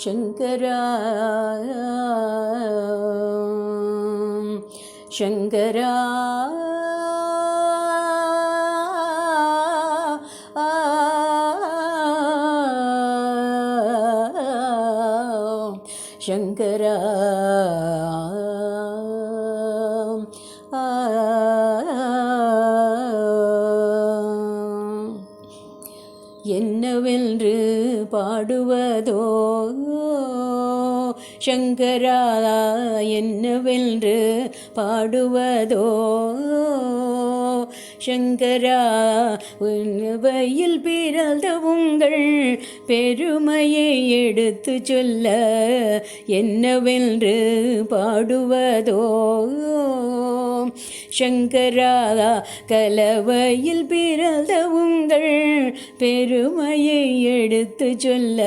शङ्करा शङ्करा शङ्करा என்னவென்று பாடுவதோ சங்கரா, என்னவென்று பாடுவதோ சங்கரா, உன்வையில் பிறந்த உங்கள் பெருமையை எடுத்து சொல்ல என்னவென்று பாடுவதோ சங்கரா, கலவையில் பிறந்த உங்கள் பெருமையை எடுத்து சொல்ல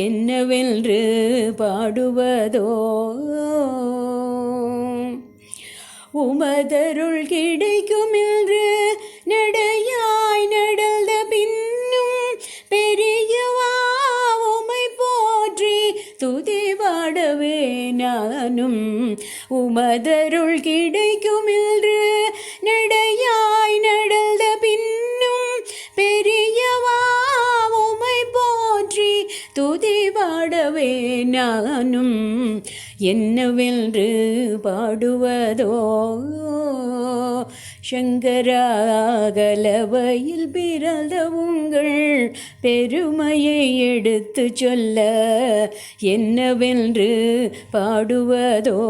என்னவென்று பாடுவதோ உமதருள் கிடைக்கும் என்று நடையாய் நடந்த பின்னும் பெரியவா உமை போற்றி துதி பாடவே நானும் உமதருள் கிடைக்கும் என்று நடையாய் நடந்த பின்னும் பெரியவா உமை போற்றி துதி பாடவே நானும் என்னவென்று பாடுவதோ சங்கரா, கலவையில் பிறந்த உங்கள் பெருமையை எடுத்து சொல்ல என்னவென்று பாடுவதோ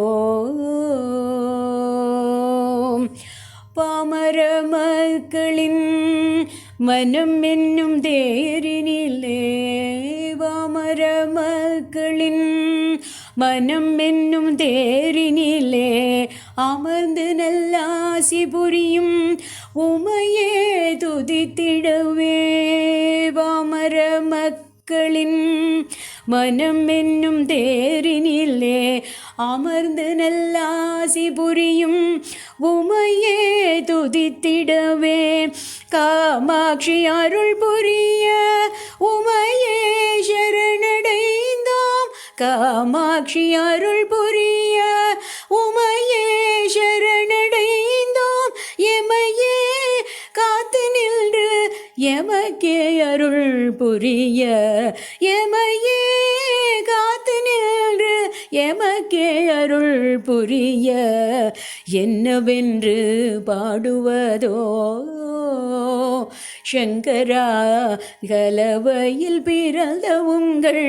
பாமர மக்களின் மனம் என்னும் தேரினிலே பாமர மக்களின் மனம் என்னும் தேரினிலே அமர்ந்து நல்லாசி புரியும் உமையே துதித்திடவே பாமர மக்களின் மனம் என்னும் தேரினிலே அமர்ந்து நல்லாசி புரியும் உமையே துதித்திடவே காமாட்சி அருள் புரிய உமையே சரணடைந்தோம் காமாட்சி அருள் புரிய உமையே சரணடைந்தோம் எமையே காத்து நின்று எமக்கே அருள் புரிய எமையே காத்து நின்று எமக்கே அருள் புரிய என்னவென்று பாடுவதோ சங்கரா, கலவையில் பிறந்த உங்கள்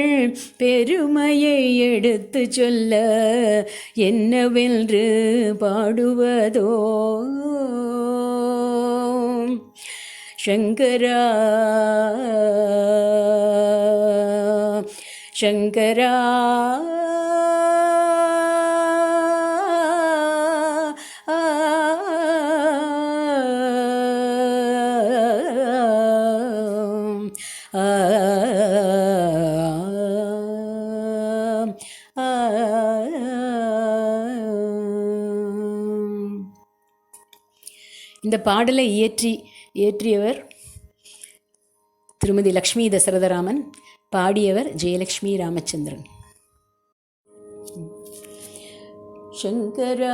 பெருமையை எடுத்து சொல்ல என்னவென்று பாடுவதோ சங்கரா சங்கரா இந்த பாடலை இயற்றியவர் திருமதி லக்ஷ்மி தசரதராமன், பாடியவர் ஜெயலக்ஷ்மி ராமச்சந்திரன். சங்கரா